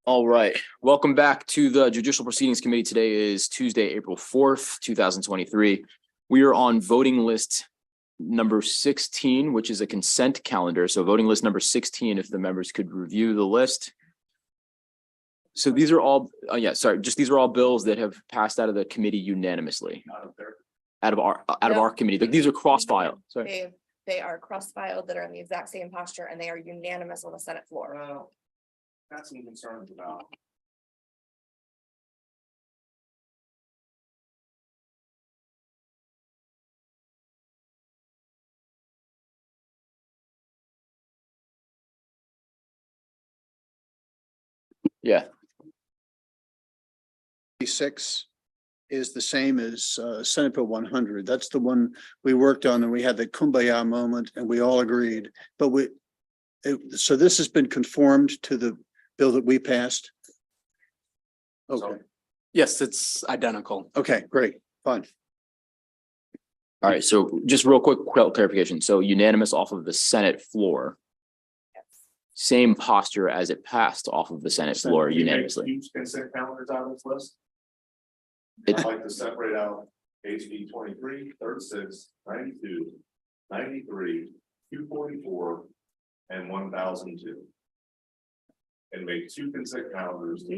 All right, welcome back to the Judicial Proceedings Committee. Today is Tuesday, April 4th, 2023. We are on voting list number 16, which is a consent calendar. So voting list number 16, if the members could review the list. So these are all, these are all bills that have passed out of the committee unanimously. Out of our committee. Like, these are cross-filed. Sorry. They are cross-filed that are in the exact same posture, and they are unanimous on the Senate floor. Well, got some concerns about. Yeah. 6 is the same as Senate Bill 100. That's the one we worked on, and we had the kumbaya moment, and we all agreed. But so this has been conformed to the bill that we passed. Okay. Yes, it's identical. Okay, great, fine. All right, so just real quick clarification. So unanimous off of the Senate floor. Same posture as it passed off of the Senate floor unanimously. Huge consent calendars on this list. It- I'd like to separate out HB 23, 36, 92, 93, 244, and 1002. And make 2 consent calendars.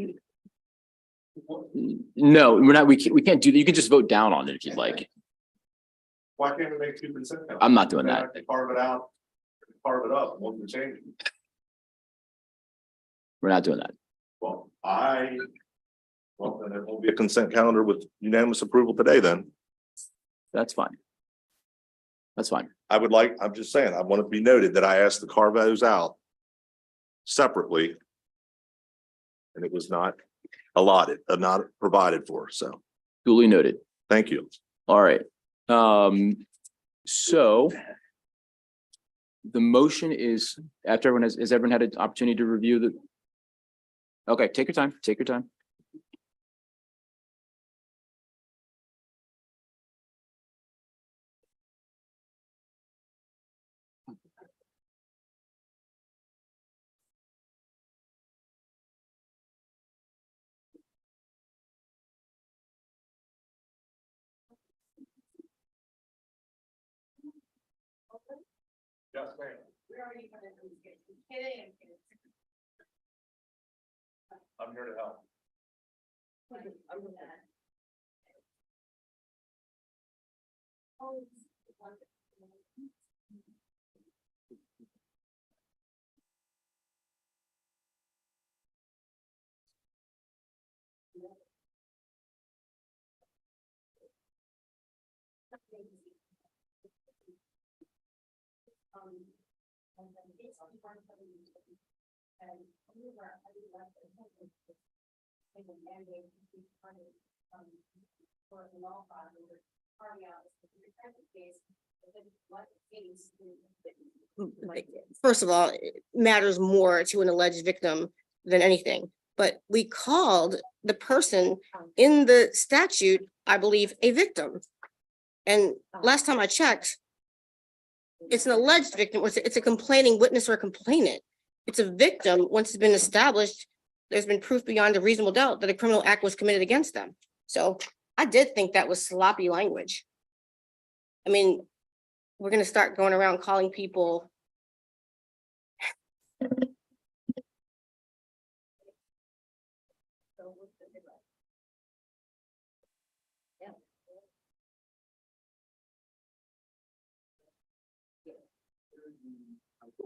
No, we're not. We can't do that. You can just vote down on it if you'd like. Why can't we make 2 consent calendars? I'm not doing Then that. I can carve it out, carve it up, what we change. We're not doing that. Well, then it won't be a consent calendar with unanimous approval today then. That's fine. That's fine. I'm just saying, I want it to be noted that I asked to carve those out separately. And it was not allotted, not provided for, so Duly noted. thank you. All right. So the motion is after everyone has everyone had an opportunity to review the. Okay, take your time. Take your time. Yes, ma'am. I'm here to help. First of all, it matters more to an alleged victim than anything. But we called the person in the statute, I believe, a victim. And last time I checked, it's an alleged victim. It's a complaining witness or a complainant. It's a victim. Once it's been established, there's been proof beyond a reasonable doubt that a criminal act was committed against them. So I did think that was sloppy language. I mean, we're going to start going around calling people.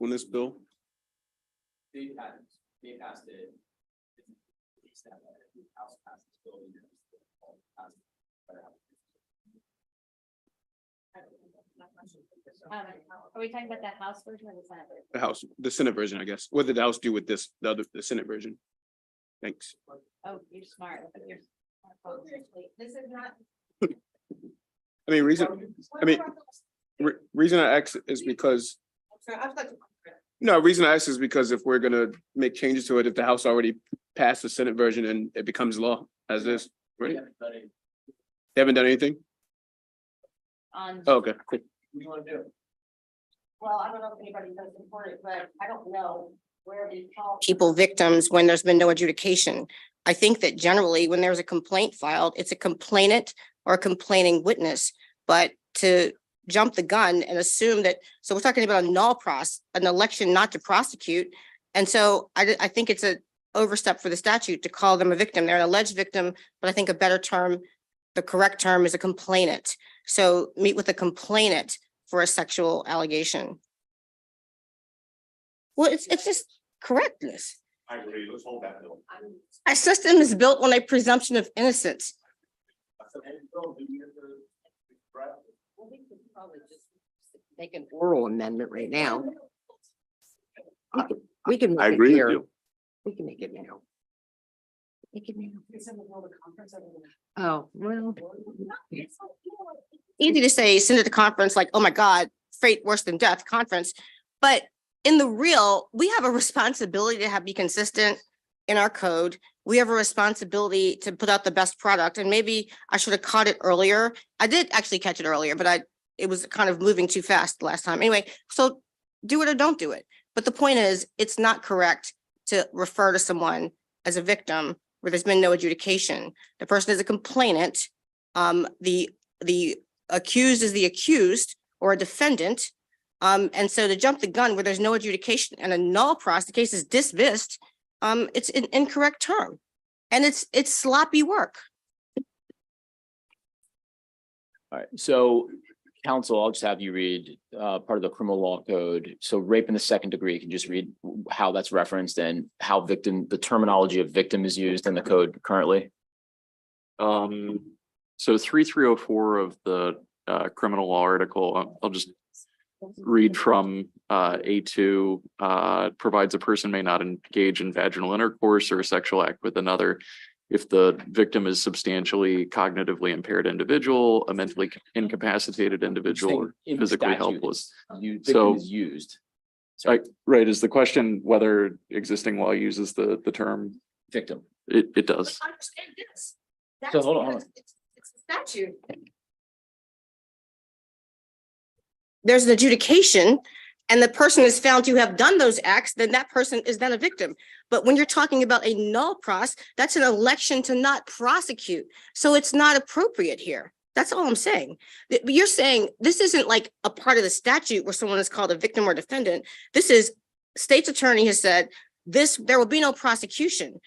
On this bill, They passed it. House passed this bill. Are we talking about the House version or the Senate version? the Senate version, I guess. What did the House do with this, the Senate version? Thanks. Oh, you're smart. This is not. I mean, reason I ask is because, reason I ask is because if we're gonna make changes to it, if the House already passed the Senate version and it becomes law as is, right? They haven't done anything? On, Oh, okay, cool. What do you want to do? Well, I don't know if anybody does support it, but I don't know people victims when there's been no adjudication. I think that generally when there's a complaint filed, it's a complainant or a complaining witness. But to jump the gun and assume that, so we're talking about a null an election not to prosecute. And so I think it's a overstep for the statute to call them a victim. They're an alleged victim, but I think a better term, the correct term is a complainant. So meet with a complainant for a sexual allegation. Well, it's just correctness. I agree, let's hold that bill. Our system is built on a presumption of innocence. Make an oral amendment right now. We can. I make it agree with here. you. We can make it now. Make it now. Oh, well. Easy to say, send it to conference, like, oh my God, fate worse than death conference. But in the real, we have a responsibility to be consistent in our code. We have a responsibility to put out the best product. And maybe I should have caught it earlier. I did actually catch it earlier, but it was kind of moving too fast last time. Anyway, so do it or don't do it. But the point is, it's not correct to refer to someone as a victim where there's been no adjudication. The person is a complainant. The accused is the accused or a defendant. And so to jump the gun where there's no adjudication and a null process, the case is dismissed, it's an incorrect term. And it's sloppy work. All right, so counsel, I'll just have you read part of the criminal law code. So rape in the second degree, you can just read how that's referenced and how the terminology of victim is used in the code currently. So 3304 of the criminal law article, I'll just read from A2, provides a person may not engage in vaginal intercourse or a sexual act with another if the victim is substantially cognitively impaired individual, a mentally incapacitated individual, or In the physically statute, helpless. Victim So- is used. Right, is the question whether existing law uses the term? Victim. It does. Understand this. So hold on. It's a statute. There's an adjudication and the person is found to have done those acts, then that person is then a victim. But when you're talking about a null process, that's an election to not prosecute. So it's not appropriate here. That's all I'm saying. But you're saying this isn't like a part of the statute where someone is called a victim or defendant. This is state's attorney has said there will be no prosecution.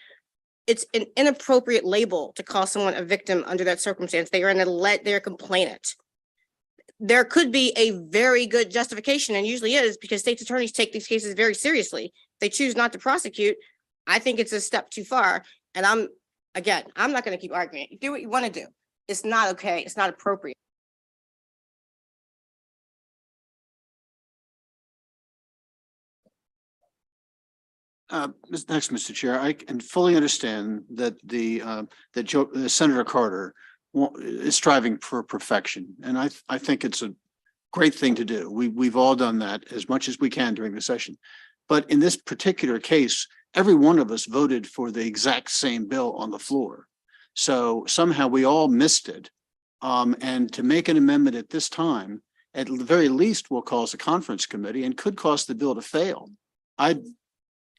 It's an inappropriate label to call someone a victim under that circumstance. They're a complainant. There could be a very good justification, and usually is, because state's attorneys take these cases very seriously. They choose not to prosecute. I think it's a step too far. And I'm not going to keep arguing. Do what you want to do. It's not okay. It's not appropriate. Next, Mr. Chair, I can fully understand that Senator Carter is striving for perfection, and I think it's a great thing to do. We've all done that as much as we can during the session. But in this particular case, every one of us voted for the exact same bill on the floor. So somehow we all missed it. And to make an amendment at this time, at the very least, will cause a conference committee and could cause the bill to fail.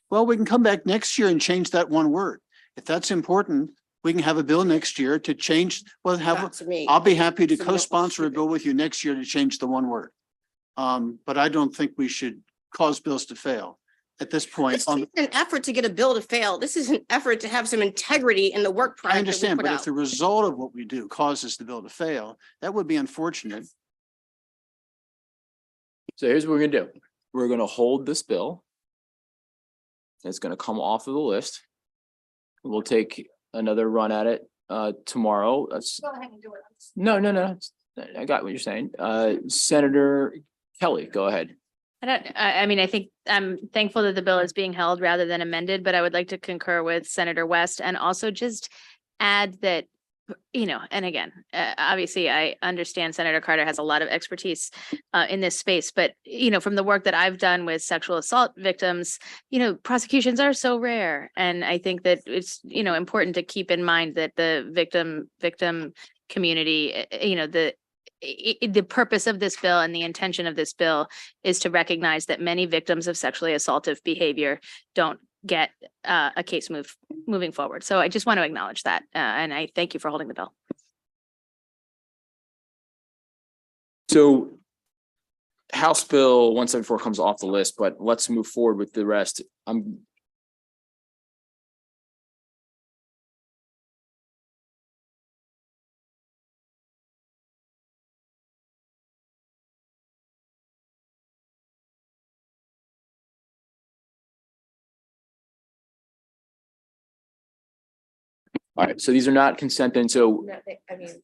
Well, we can come back next year and change that one word. If that's important, we can have a bill next year to change, Not to me. I'll be happy to So co-sponsor a stupid. bill with you next year to change the one word. But I don't think we should cause bills to fail at this point. It's an effort to get a bill to fail. This is an effort to have some integrity in the work product. I that we understand, put but out. if the result of what we do causes the bill to fail, that would be unfortunate. So here's what we're gonna do. We're gonna hold this bill. It's gonna come off of the list. We'll take another run at it tomorrow. Go ahead and do it. No. I got what you're saying. Senator Kelly, go ahead. I mean, I think I'm thankful that the bill is being held rather than amended, but I would like to concur with Senator West and also just add that, and again, obviously I understand Senator Carter has a lot of expertise in this space, but, from the work that I've done with sexual assault victims, prosecutions are so rare. And I think that it's, important to keep in mind that the victim community, the purpose of this bill and the intention of this bill is to recognize that many victims of sexually assaultive behavior don't get a case moving forward. So I just want to acknowledge that, and I thank you for holding the bill. So House Bill 174 comes off the list, but let's move forward with the rest. All right, so these are not consent then, so No, I mean,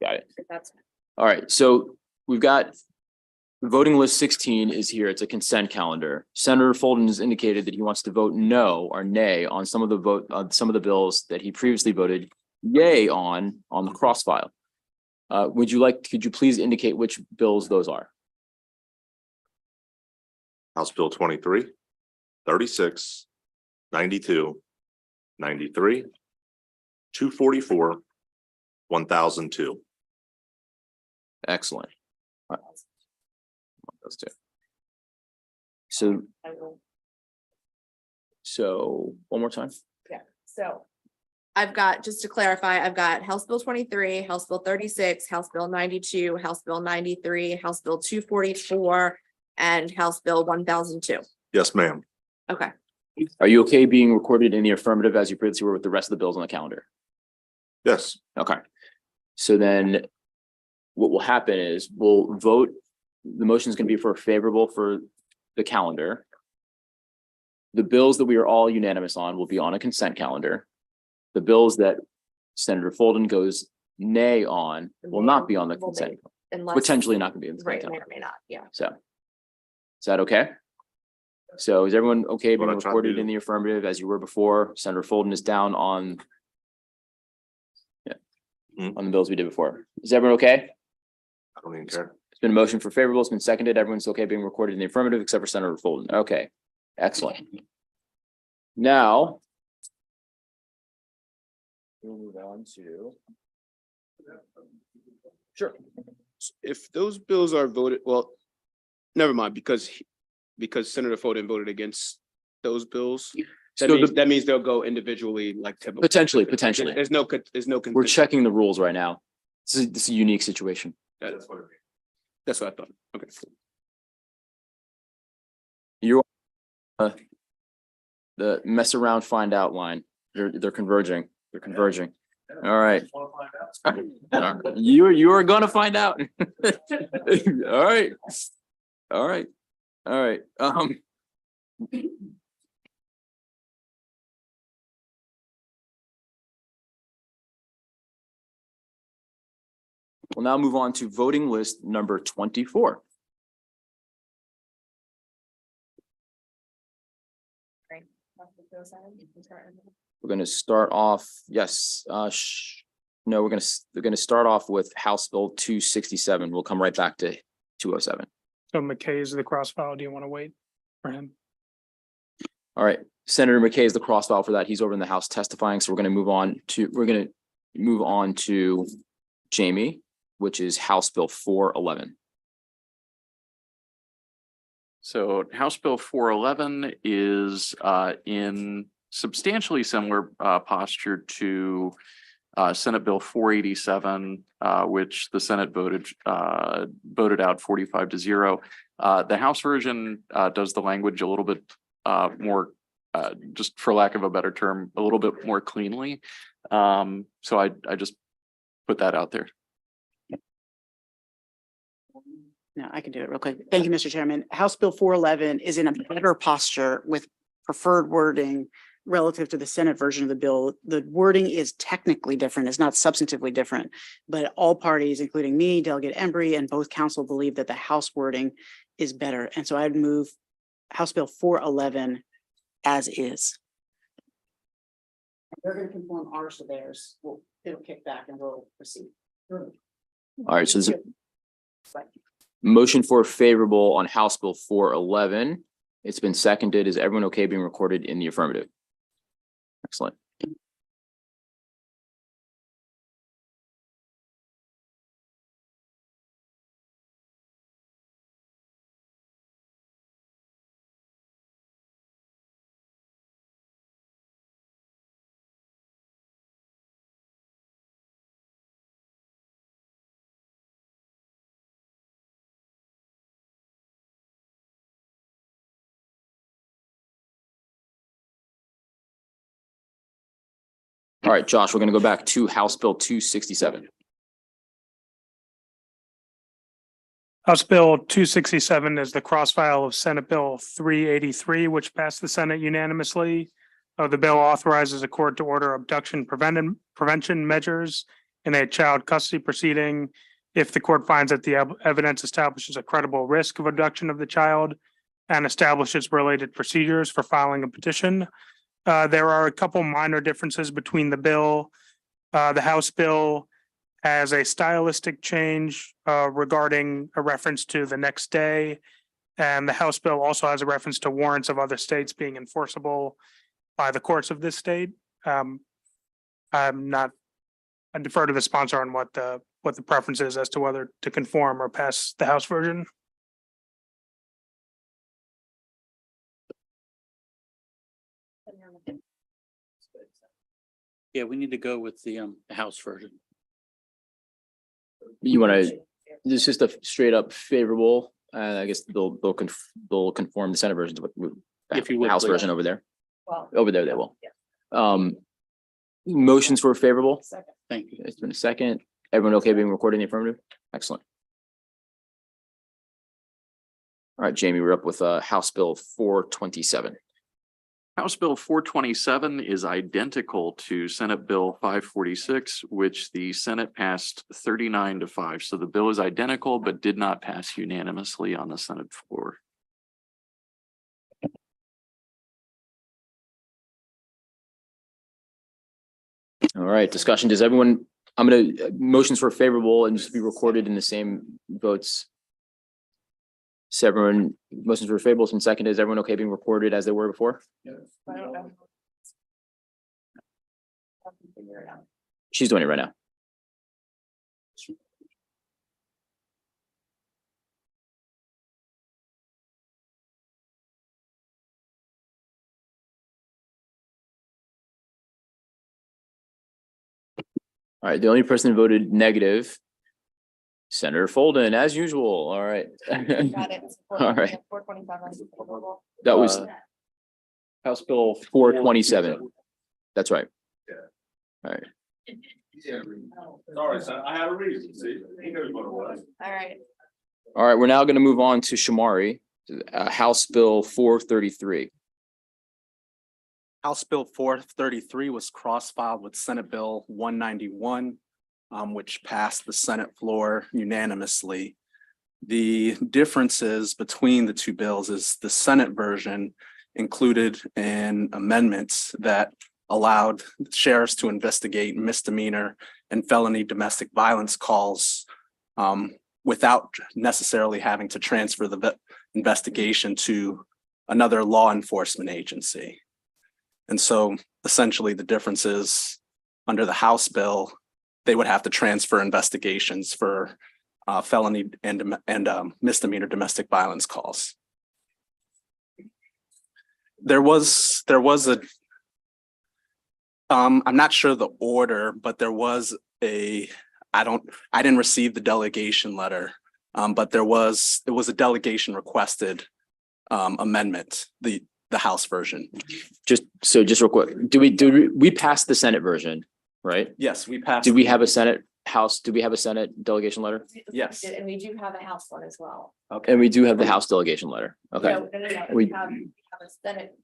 got it. if that's, All right, so we've got voting list 16 is here. It's a consent calendar. Senator Folden has indicated that he wants to vote no or nay on some of the bills that he previously voted yay on the cross file. Could you please indicate which bills those are? House Bill 23, 36, 92, 93, 244, 1002. Excellent. All right. Those two. So, I will, one more time. yeah, so. I've got, just to clarify, I've got House Bill 23, House Bill 36, House Bill 92, House Bill 93, House Bill 244, and House Bill 1002. Yes, ma'am. Okay, Are you okay being recorded in the affirmative as you previously were with the rest of the bills on the calendar? Yes. Okay. So then what will happen is we'll vote. The motion is going to be for favorable for the calendar. The bills that we are all unanimous on will be on a consent calendar. The bills that Senator Folden goes nay on will not be on the Will be, consent, unless. potentially not going to be in the Right, consent may or calendar. may not, yeah. So is that okay? So is everyone okay being What I tried to recorded do. in the affirmative as you were before? Senator Folden is down on on the bills we did before. Is everyone okay? I don't even care. It's been a motion for favorable. It's been seconded. Everyone's okay being recorded in the affirmative except for Senator Folden. Okay, excellent. Now we'll move on to. Sure. If those bills are voted, well, never mind, because Senator Foden voted against those bills. So That means they'll go individually, like typical. Potentially. There's no. We're checking the rules right now. This is a unique situation. That's what it means. That's what I thought. Okay. You're the mess around, find out line. They're converging. They're converging. All right. You are gonna find out. All right. All right. All right. We'll now move on to voting list number 24. We're going to start off, yes, no, we're going to start off with House Bill 267. We'll come right back to 207. So McKay is the cross file. Do you want to wait for him? All right, Senator McKay is the cross file for that. He's over in the House testifying. So we're going to move on to Jamie, which is House Bill 411. So House Bill 411 is in substantially similar posture to Senate Bill 487, which the Senate voted out 45-0. The House version does the language a little bit more, just for lack of a better term, a little bit more cleanly. So I just put that out there. No, I can do it real quick. Thank you, Mr. Chairman. House Bill 411 is in a better posture with preferred wording relative to the Senate version of the bill. The wording is technically different. It's not substantively different, but all parties, including me, Delegate Embry, and both council believe that the House wording is better. And so I'd move House Bill 411 as is. They're going to conform ours to theirs. it'll kick back and we'll proceed. All right, so there's a motion for favorable on House Bill 411. It's been seconded. Is everyone okay being recorded in the affirmative? Excellent. All right, Josh, we're going to go back to House Bill 267. House Bill 267 is the cross-file of Senate Bill 383, which passed the Senate unanimously. The bill authorizes a court to order abduction prevention measures in a child custody proceeding if the court finds that the evidence establishes a credible risk of abduction of the child and establishes related procedures for filing a petition. There are a couple minor differences between the bill. The House bill has a stylistic change regarding a reference to the next day. And the House bill also has a reference to warrants of other states being enforceable by the courts of this state. I defer to the sponsor on what the preference is as to whether to conform or pass the House version. Yeah, we need to go with the House version. You want to, this is just a straight up favorable. I guess they'll conform the Senate version to what If you the would, House please. version over there. Well, Over there, they will. Motions for favorable. Thank you. It's been a second. Everyone okay being recorded in the affirmative? Excellent. All right, Jamie, we're up with House Bill 427. House Bill 427 is identical to Senate Bill 546, which the Senate passed 39-5. So the bill is identical, but did not pass unanimously on the Senate floor. All right, discussion. Does everyone, I'm going to, motions for favorable and just be recorded in the same votes. So everyone, motions for favorable and second. Is everyone okay being recorded as they were before? I don't know. She's doing it right now. All right, the only person who voted negative, Senator Folden, as usual. All right. Got it. All right. 427. That was House Bill 427. That's right. Yeah. All right. Sorry, son, I had a reason, see, he knows what it was. All right. All right, we're now going to move on to Shamari, House Bill 433. House Bill 433 was cross-filed with Senate Bill 191, which passed the Senate floor unanimously. The differences between the two bills is the Senate version included an amendment that allowed sheriffs to investigate misdemeanor and felony domestic violence calls without necessarily having to transfer the investigation to another law enforcement agency. And so essentially the difference is under the House bill, they would have to transfer investigations for felony and misdemeanor domestic violence calls. There was a, I'm not sure the order, but there was a, I didn't receive the delegation letter, but it was a delegation requested amendment, the House version. Just real quick, we passed the Senate version, right? Yes, we passed. Do we have a Senate House? Do we have a Senate delegation letter? Yes. And we do have a House one as well. And we do have the House delegation letter. Okay. No. We- We have a Senate.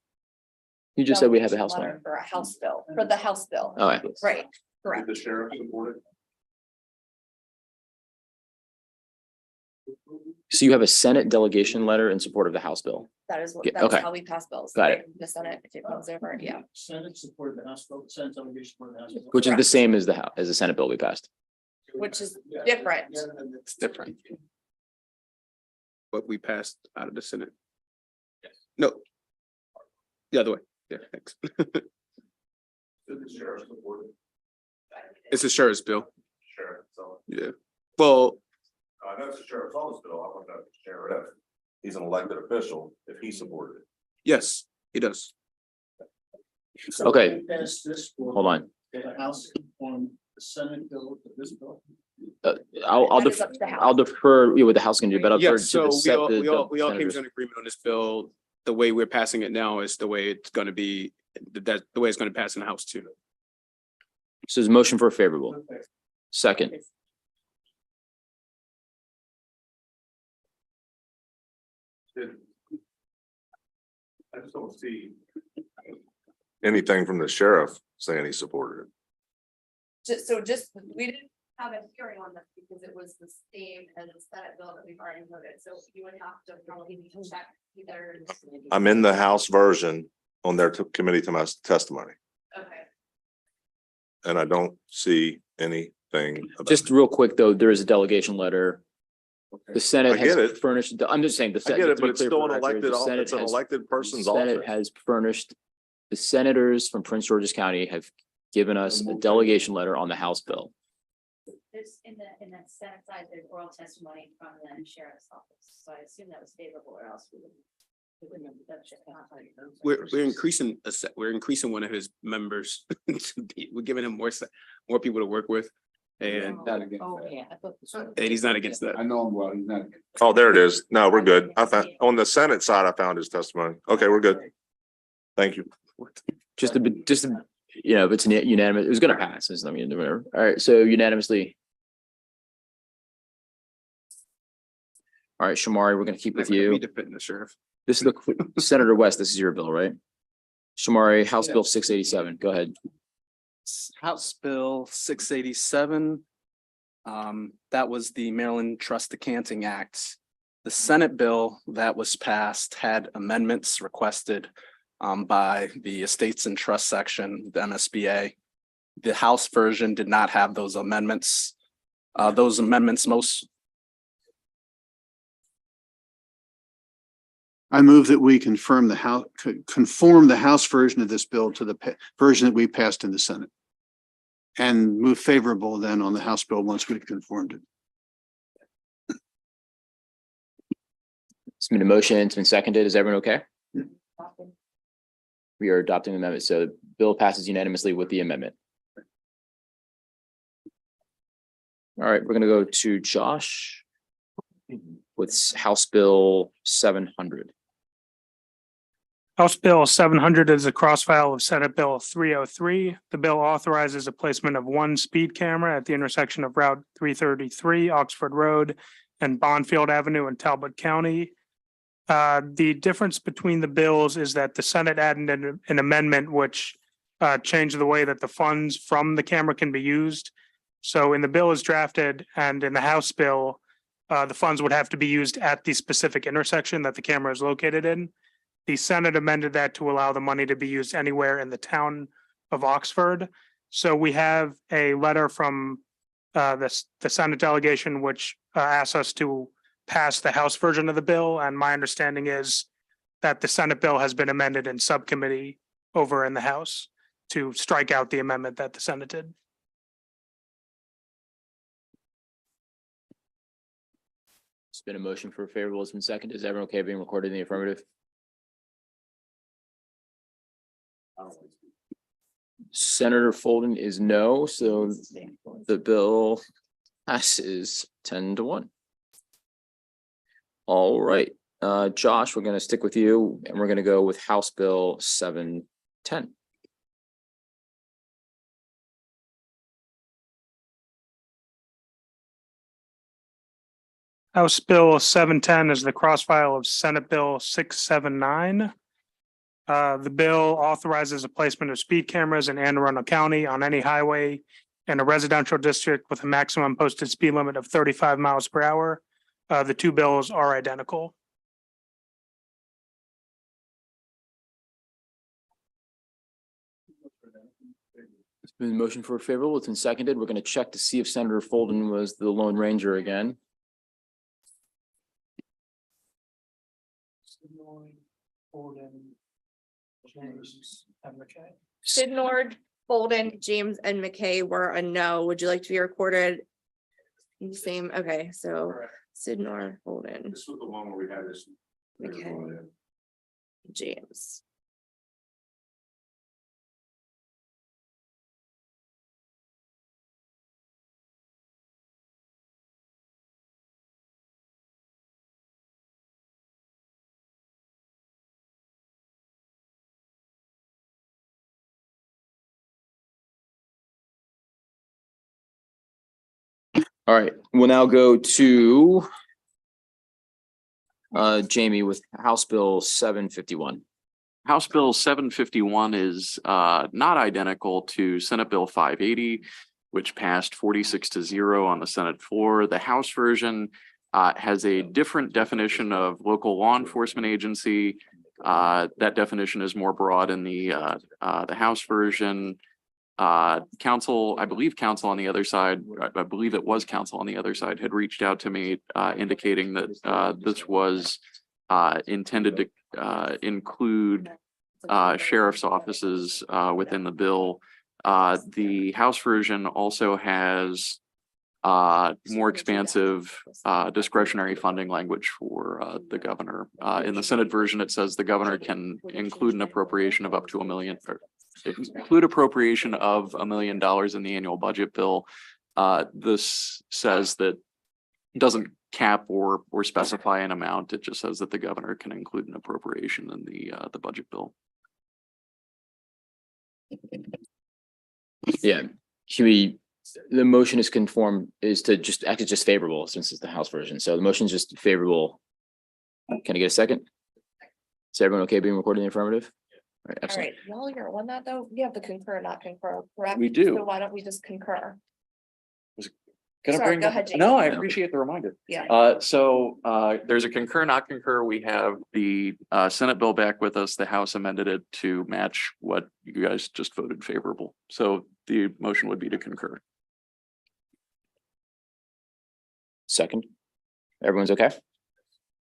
You just said we have a delegation House letter one. For a House bill, for the House bill. All right. Right, Did correct. the sheriff support it? So you have a Senate delegation letter in support of the House bill. That is what, Yeah, that's okay. how we pass bills. Got it. The Senate, if it comes over, yeah. Senate supported the House bill, Senate delegation supported the House bill. Which is the same as as the Senate bill we passed. Which is different. It's different. What we passed out of the Senate. No. The other way. Yeah, thanks. It's a sheriff's bill. Sheriff, so, Yeah. Well, that's the sheriff's office bill, I want that sheriff. He's an elected official, if he supported it. yes, he does. Okay, Pass this. hold on. The House on the Senate bill to this bill. I'll That is up to the House. I'll defer with the House can do, but I'll defer Yes, to so the we all came senators. to an agreement on this bill. The way we're passing it now is the way it's gonna be, that the way it's gonna pass in the House too. So there's a motion for favorable. Second, I just don't see anything from the sheriff saying he supported it. We didn't have a hearing on this because it was the same as the Senate bill that we've already voted, so you would have to probably need to check either. I'm in the House version on their committee testimony, Okay. and I don't see anything. about just it. real quick, though, there is a delegation letter. The Senate I get has it. furnished, I'm just saying, the I get Senate, it, but it's still an elected, it's an elected person's Senate office. has furnished, the senators from Prince George's County have given us a delegation letter on the House bill. There's in that Senate side, there's oral testimony from the sheriff's office, so I assume that was favorable or else we wouldn't. We're increasing, we're increasing one of his members. We're giving him more people to work with. And he's not against that. I know him well, he's not. Oh, there it is. No, we're good. I found, on the Senate side, I found his testimony. Okay, we're good. Thank you. Just a bit, you know, if it's unanimous, it was gonna pass, it's, I mean, whatever. All right, so unanimously. All right, Shamari, we're gonna keep with you. We defend the sheriff. This is the Senator West, this is your bill, right? Shamari, House Bill 687, go ahead. House Bill 687. That was the Maryland Trust Decanting Act. The Senate bill that was passed had amendments requested by the Estates and Trust section, the MSBA. The House version did not have those amendments. I move that we conform the House version of this bill to the version that we passed in the Senate. And move favorable then on the House bill once we've conformed it. It's been a motion, it's been seconded, is everyone okay? We are adopting the amendment, so the bill passes unanimously with the amendment. All right, we're gonna go to Josh with House Bill 700. House Bill 700 is a cross file of Senate Bill 303. The bill authorizes the placement of one speed camera at the intersection of Route 333, Oxford Road, and Bonfield Avenue in Talbot County. The difference between the bills is that the Senate added an amendment which changed the way that the funds from the camera can be used. So in the bill as drafted and in the House bill, the funds would have to be used at the specific intersection that the camera is located in. The Senate amended that to allow the money to be used anywhere in the town of Oxford. So we have a letter from the Senate delegation, which asks us to pass the House version of the bill. And my understanding is that the Senate bill has been amended in subcommittee over in the House to strike out the amendment that the Senate did. It's been a motion for favorable, it's been seconded. Is everyone okay being recorded in the affirmative? Senator Folden is no, so the bill passes 10-1. All right, Josh, we're gonna stick with you and we're gonna go with House Bill 710. House Bill 710 is the cross file of Senate Bill 679. The bill authorizes the placement of speed cameras in Anne Arundel County on any highway in a residential district with a maximum posted speed limit of 35 miles per hour The two bills are identical. It's been motion for favorable. It's been seconded. We're going to check to see if Senator Folden was the Lone Ranger again. Sidnord, Bolden, James, and McKay were a no. Would you like to be recorded? The same, okay, so Sidnor, Bolden, This was the one where we had this. McKay, James. All right, we'll now go to Jamie with House Bill 751. House Bill 751 is not identical to Senate Bill 580, which passed 46-0 on the Senate floor. The House version has a different definition of local law enforcement agency. That definition is more broad in the House version. Council, I believe council on the other side, I believe it was council on the other side had reached out to me indicating that this was intended to include sheriff's offices within the bill. The House version also has more expansive discretionary funding language for the governor. In the Senate version, it says the governor can include an appropriation of up to $1 million, or include appropriation of $1 million in the annual budget bill. This says that it doesn't cap or specify an amount. It just says that the governor can include an appropriation in the budget bill. Yeah, the motion is just favorable since it's the House version. So the motion is just favorable. Can I get a second? Is everyone okay being recorded in the affirmative? All right, All excellent. right, y'all, you're on that though. You have to concur, not concur, correct? We do. So why don't we just concur? Gonna Sorry, bring go that- ahead, James. No, I appreciate the reminder. Yeah. So there's a concur, not concur. We have the Senate bill back with us. The House amended it to match what you guys just voted favorable. So the motion would be to concur. Second. Everyone's okay?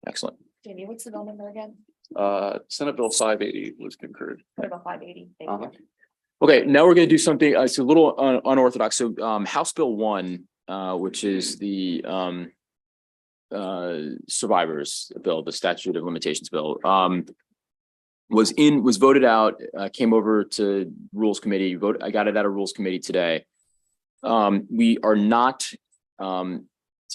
Excellent. Jamie, what's the bill number again? Senate Bill 580 was concurred. What about 580? Thank you. Okay, now we're going to do something, it's a little unorthodox. So House Bill 1, which is the survivors bill, the statute of limitations bill, was voted out, came over to Rules Committee. I got it out of Rules Committee today. We are not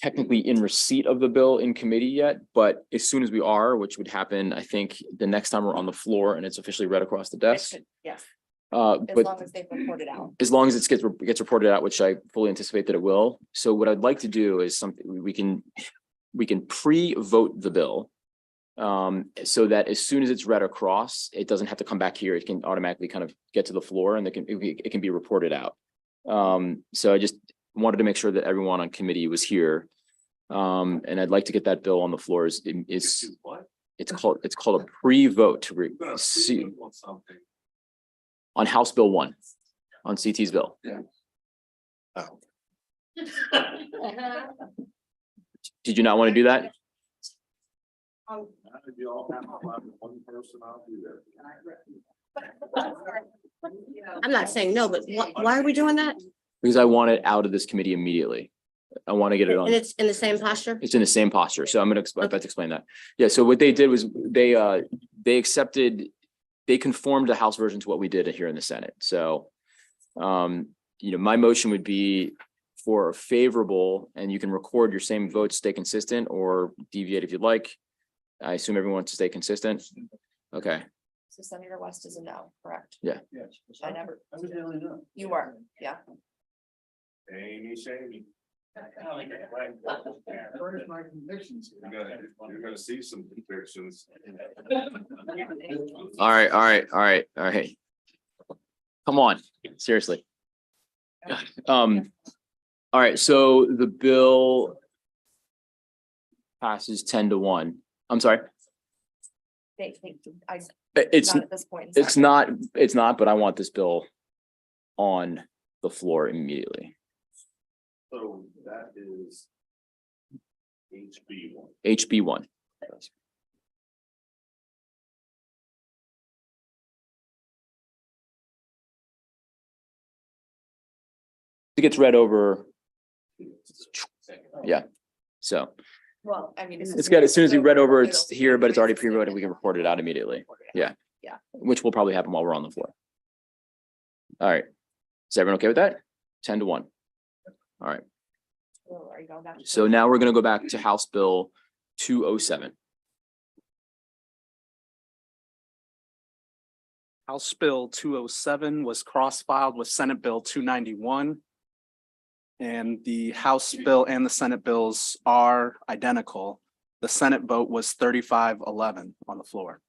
technically in receipt of the bill in committee yet, but as soon as we are, which would happen, I think the next time we're on the floor and it's officially read across the desk. Yes, as But long as they've reported out. as long as it gets reported out, which I fully anticipate that it will. So what I'd like to do is something we can pre-vote the bill. So that as soon as it's read across, it doesn't have to come back here. It can automatically kind of get to the floor and it can be reported out. So I just wanted to make sure that everyone on committee was here. And I'd like to get that bill on the floor. It's called a pre-vote to see on House Bill 1, on CT's bill. Yeah. Oh. Did you not want to do that? If you all have one person, I'll do that. I'm not saying no, but why are we doing that? Because I want it out of this committee immediately. I want to get it on. And it's in the same posture? It's in the same posture. So I'm going to explain that. Yeah. So what they did was they conformed the House version to what we did here in the Senate. So, my motion would be for favorable, and you can record your same votes, stay consistent or deviate if you'd like. I assume everyone wants to stay consistent. Okay. So Senator West is a no, correct? Yeah. Yes. I never. I was the only no. You were, yeah. Amy, Shamey. Where's my convictions? You're gonna see some convictions. All right. Come on, seriously. All right, so the bill Passes 10-1. I'm sorry. I, It's, not at this point. in it's time. not, but I want this bill on the floor immediately. So that is HB one. HB1. It gets read over. Yeah, so Well, I mean. it's good. As soon as we read over, it's here, but it's already pre-read and we can report it out immediately. Yeah. Yeah. Which will probably happen while we're on the floor. All right. Is everyone okay with that? 10-1. All right. Are you going back to- So now we're gonna go back to House Bill 207. House Bill 207 was cross-filed with Senate Bill 291. And the House bill and the Senate bills are identical. The Senate vote was 35-11 on the floor.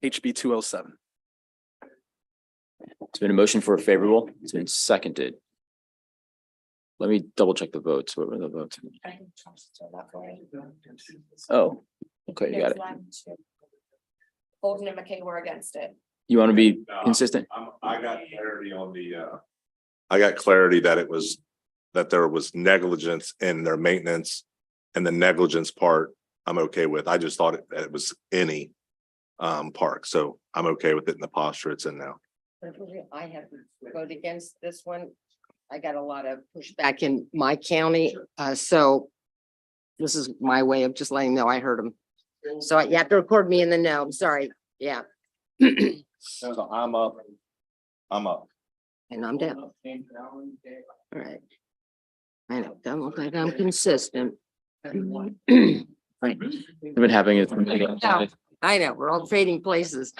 HB 207. It's been a motion for a favorable. It's been seconded. Let me double check the votes. What were the votes? I can transfer that for you. Oh, okay, you got it. Holden and McKay were against it. You want to be consistent? I got clarity on the, I got clarity that it was, that there was negligence in their maintenance, and the negligence part I'm okay with. I just thought it was any park, so I'm okay with it in the posture it's in now. I have to vote against this one. I got a lot of pushback in my county, so this is my way of just letting them know I heard them. So you have to record me in the know. I'm sorry. Yeah. So I'm up. I'm up. And I'm down. All right. I know, don't look like I'm consistent. Right. I've been having it. I know, we're all trading places.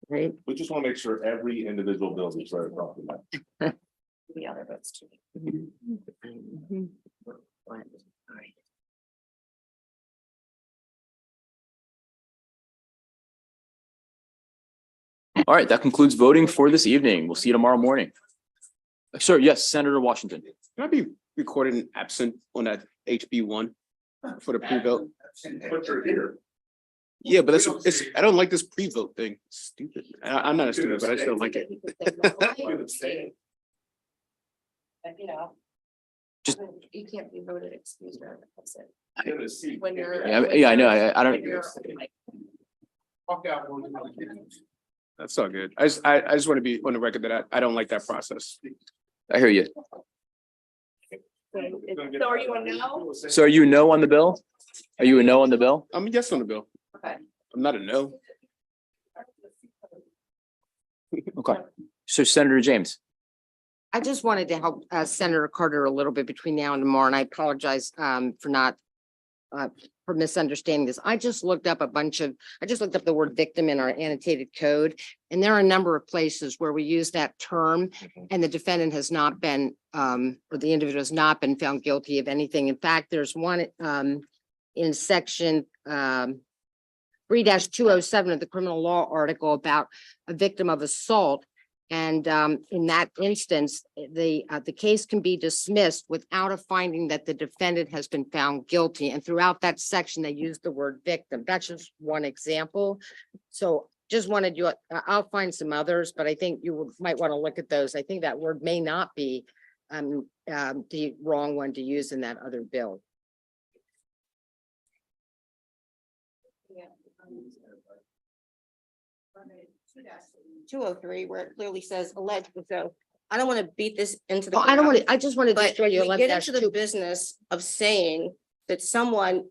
Right? We just want to make sure every individual bill is right across the line. The other votes too. Mhm. All right. All right, that concludes voting for this evening. We'll see you tomorrow morning. Sir, yes, Senator Washington. Can I be recorded and absent on that HB1 for the pre-vote? But you're here. Yeah, but it's, I don't like this pre-vote thing. Stupid. I'm not a student, but I still like it. You know. Just- You can't be voted excused or absent. You're gonna see. When you're. Yeah, I know. I when don't. you're, like, That's all good. I just want to be on the record that I don't like that process. I hear you. So are you a no? So are you a no on the bill? Are you a no on the bill? I'm a yes on the bill. Okay. I'm not a no. Okay. So Senator James. I just wanted to help Senator Carter a little bit between now and tomorrow, and I apologize for not for misunderstanding this. I just looked up the word victim in our annotated code, and there are a number of places where we use that term and the defendant has not been or the individual has not been found guilty of anything. In fact, there's one in section 3-207 of the criminal law article about a victim of assault. And in that instance, the case can be dismissed without a finding that the defendant has been found guilty. And throughout that section, they use the word victim. That's just one example. So just wanted you, I'll find some others, but I think you might want to look at those. I think that word may not be the wrong one to use in that other bill. Yeah. 203, where it clearly says alleged, so I don't want to beat this into the. Oh, I don't want to, I just wanted to But show you. we get into the business of saying that someone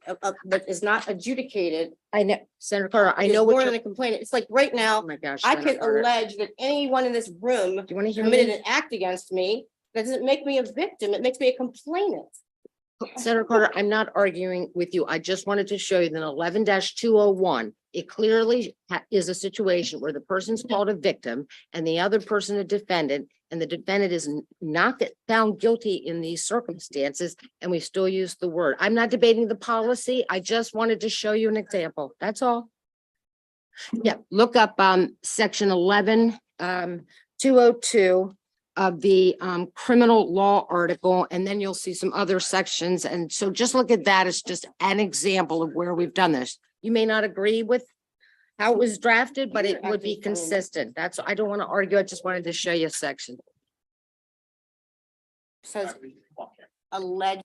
that is not adjudicated. I know, Senator Carter, I is know more what than you're, a complaint. It's like right oh now, my gosh. I Senator can Carter. allege that anyone in this room Do you want to hear committed me? an act against me. That doesn't make me a victim. It makes me a complainant. Senator Carter, I'm not arguing with you. I just wanted to show you that 11-201, it clearly is a situation where the person's called a victim and the other person a defendant, and the defendant is not found guilty in these circumstances, and we still use the word. I'm not debating the policy. I just wanted to show you an example. That's all. Yeah, look up section 11-202. of the criminal law article, and then you'll see some other sections. And so just look at that as just an example of where we've done this. You may not agree with how it was drafted, but it would be consistent. That's, I don't want to argue. I just wanted to show you a section. Says alleged